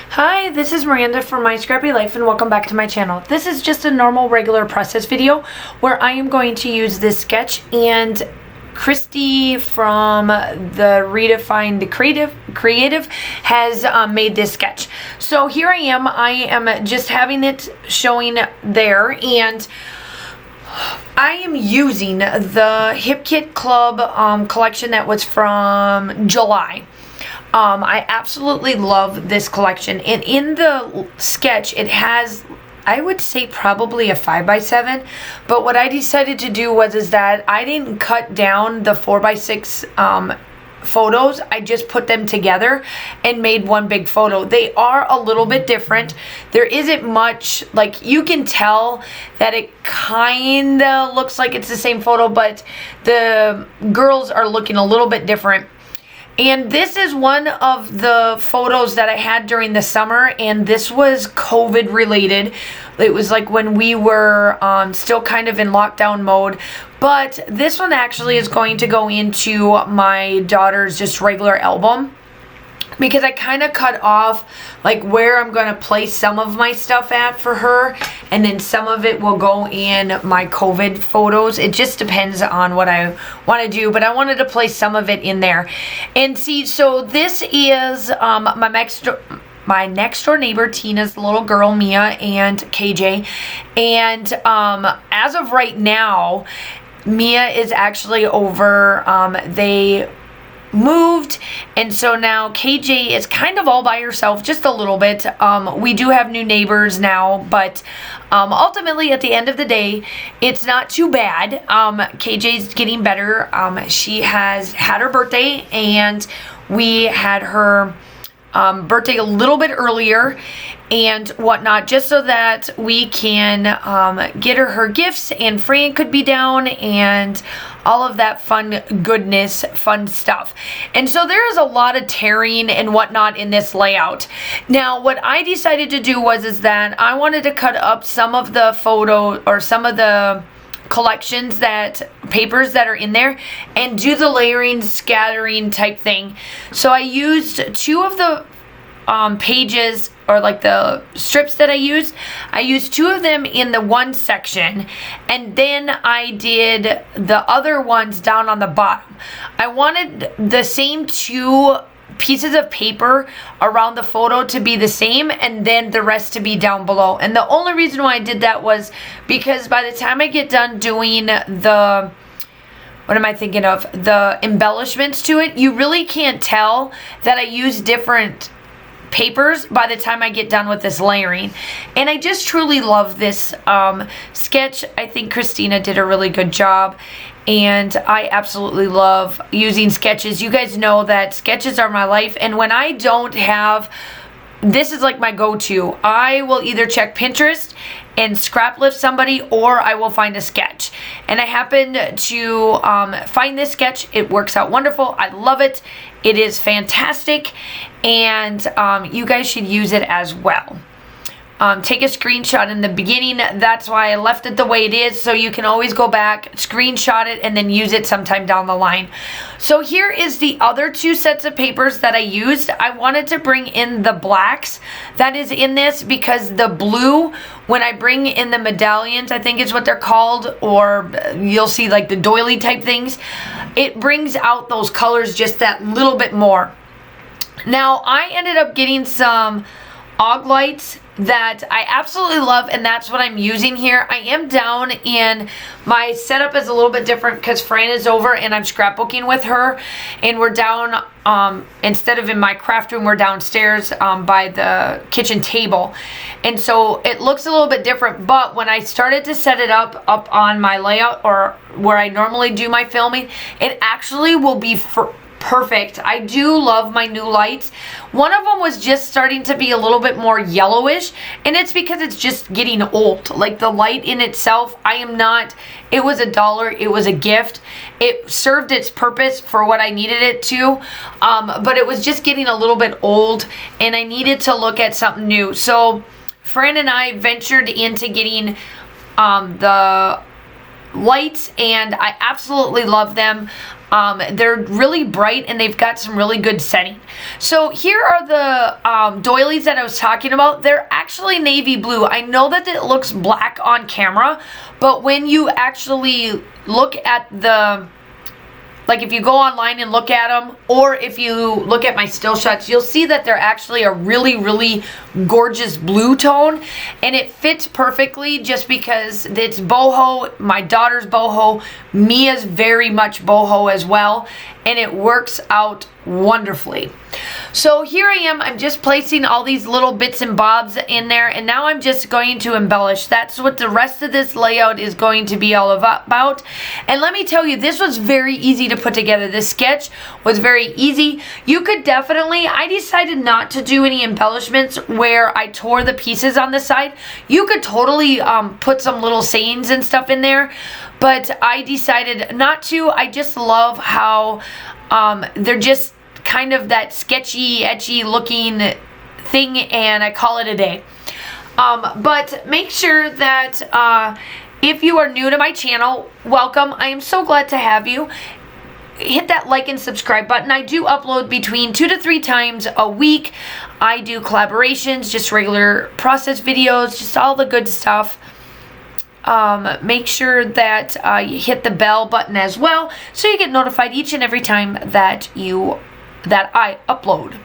Hi, this is Miranda from My Scrappy Life and welcome back to my channel. This is just a normal regular process video where I am going to use this sketch, and Christy from the Redefined Creative has made this sketch. So here I am just having it showing there, and I am using the Hip Kit Club collection that was from July. I absolutely love this collection, and in the sketch it has, I would say, probably a 5x7, but what I decided to do is that I didn't cut down the 4x6 photos. I just put them together and made one big photo. They are a little bit different. There isn't much, like, you can tell that it kind of looks like it's the same photo, but the girls are looking a little bit different. And this is one of the photos that I had during the summer, and this was COVID related. It was like when we were still kind of in lockdown mode. But this one actually is going to go into my daughter's just regular album, because I kind of cut off like where I'm going to place some of my stuff at for her, and then some of it will go in my COVID photos. It just depends on what I want to do, but I wanted to place some of it in there. And see, so this is my next door neighbor Tina's little girl, Mia, and KJ. And as of right now, Mia is actually over. They moved, and so now KJ is kind of all by herself, just a little bit. We do have new neighbors now, but ultimately at the end of the day, it's not too bad. KJ's getting better. She has had her birthday, and we had her birthday a little bit earlier and whatnot, just so that we can get her gifts, and Fran could be down, and all of that fun goodness, fun stuff. And so there is a lot of tearing and whatnot in this layout. Now, what I decided to do is that I wanted to cut up some of the photo, or some of the collections, that papers that are in there, and do the layering, scattering type thing. So I used two of the pages, or like the strips that I used two of them in the one section, and then I did the other ones down on the bottom. I wanted the same two pieces of paper around the photo to be the same, and then the rest to be down below. And the only reason why I did that was because by the time I get done doing the, what am I thinking of, the embellishments to it, you really can't tell that I use different papers by the time I get done with this layering. And I just truly love this sketch. I think Christina did a really good job, and I absolutely love using sketches. You guys know that sketches are my life, and when I don't have, this is like my go-to. I will either check Pinterest and scraplift somebody, or I will find a sketch. And I happened to find this sketch. It works out wonderful. I love it. It is fantastic, and you guys should use it as well. Take a screenshot in the beginning. That's why I left it the way it is, so you can always go back, screenshot it, and then use it sometime down the line. So here is the other two sets of papers that I used. I wanted to bring in the blacks that is in this, because the blue, when I bring in the medallions, I think is what they're called, or you'll see like the doily type things, it brings out those colors just that little bit more. Now, I ended up getting some Og lights that I absolutely love, and that's what I'm using here. I am down in, my setup is a little bit different because Fran is over and I'm scrapbooking with her, and we're down, instead of in my craft room, we're downstairs by the kitchen table, and so it looks a little bit different. But when I started to set it up on my layout, or where I normally do my filming, it actually will be perfect. I do love my new lights. One of them was just starting to be a little bit more yellowish, and it's because it's just getting old. Like the light in itself, it was $1, it was a gift. It served its purpose for what I needed it to, but it was just getting a little bit old, and I needed to look at something new. So Fran and I ventured into getting the lights, and I absolutely love them. They're really bright and they've got some really good setting. So here are the doilies that I was talking about. They're actually navy blue. I know that it looks black on camera, but when you actually look at the, like if you go online and look at them, or if you look at my still shots, you'll see that they're actually a really, really gorgeous blue tone, and it fits perfectly just because it's boho. My daughter's boho, Mia's very much boho as well, and it works out wonderfully. So here I am, I'm just placing all these little bits and bobs in there, and now I'm just going to embellish. That's what the rest of this layout is going to be all about. And let me tell you, this was very easy to put together. This sketch was very easy. You could definitely, I decided not to do any embellishments where I tore the pieces on the side. You could totally put some little sayings and stuff in there, but I decided not to. I just love how they're just kind of that sketchy, etchy looking thing, and I call it a day. But make sure that if you are new to my channel, welcome. I am so glad to have you. Hit that like and subscribe button. I do upload between 2 to 3 times a week. I do collaborations, just regular process videos, just all the good stuff. Make sure that you hit the bell button as well, so you get notified each and every time that I upload.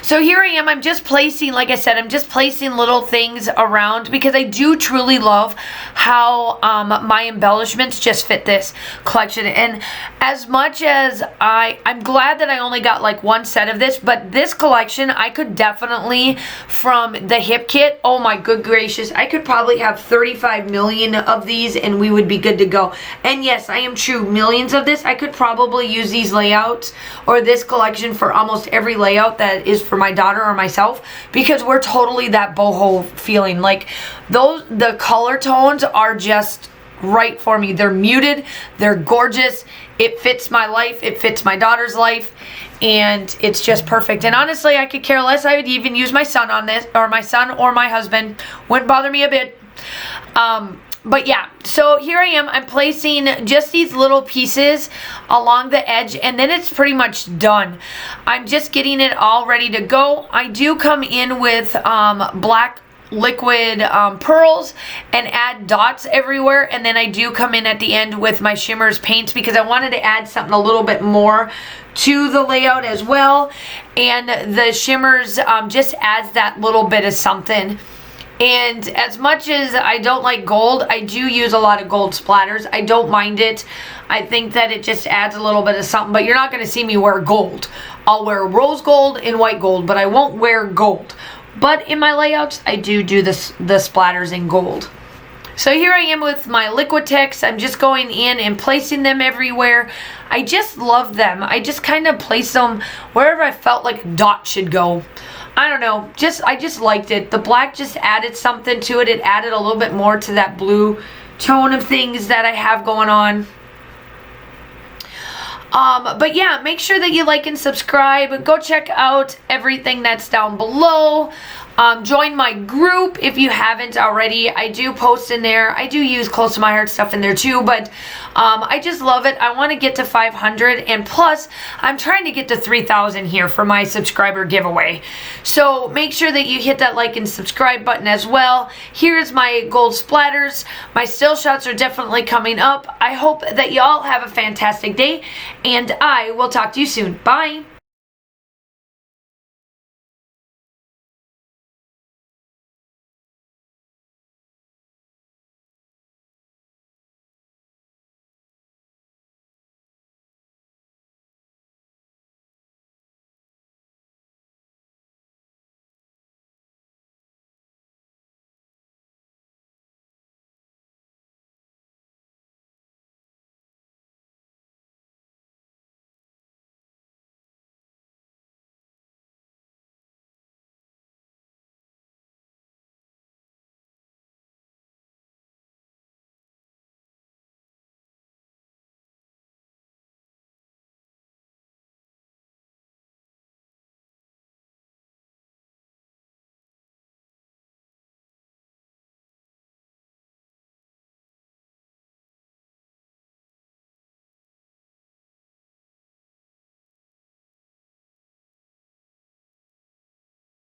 So here I am, I'm just placing, like I said, I'm just placing little things around because I do truly love how my embellishments just fit this collection. And as much as I'm glad that I only got like one set of this, but this collection, I could definitely, from the hip kit, oh my good gracious, I could probably have 35 million of these and we would be good to go. And yes, I am true, millions of this. I could probably use these layouts or this collection for almost every layout that is for my daughter or myself, because we're totally that boho feeling. Like the color tones are just right for me. They're muted, they're gorgeous, it fits my life, it fits my daughter's life, and it's just perfect. And honestly, I could care less. I would even use my son on this, or my son or my husband. Wouldn't bother me a bit. But yeah, so here I am, I'm placing just these little pieces along the edge, and then it's pretty much done. I'm just getting it all ready to go. I do come in with black liquid pearls and add dots everywhere, and then I do come in at the end with my shimmers paints because I wanted to add something a little bit more to the layout as well, and the shimmers just adds that little bit of something. And as much as I don't like gold, I do use a lot of gold splatters. I don't mind it. I think that it just adds a little bit of something, but you're not going to see me wear gold. I'll wear rose gold and white gold, but I won't wear gold. But in my layouts, I do the splatters in gold. So here I am with my Liquitex. I'm just going in and placing them everywhere. I just love them. I just kind of place them wherever I felt like a dot should go. I don't know, I just liked it. The black just added something to it. It added a little bit more to that blue tone of things that I have going on. But yeah, make sure that you like and subscribe. Go check out everything that's down below. Join my group if you haven't already. I do post in there. I do use close to my heart stuff in there too, but I just love it. I want to get to 500, and plus I'm trying to get to 3,000 here for my subscriber giveaway. So make sure that you hit that like and subscribe button as well. Here's my gold splatters. My still shots are definitely coming up. I hope that y'all have a fantastic day, and I will talk to you soon. Bye.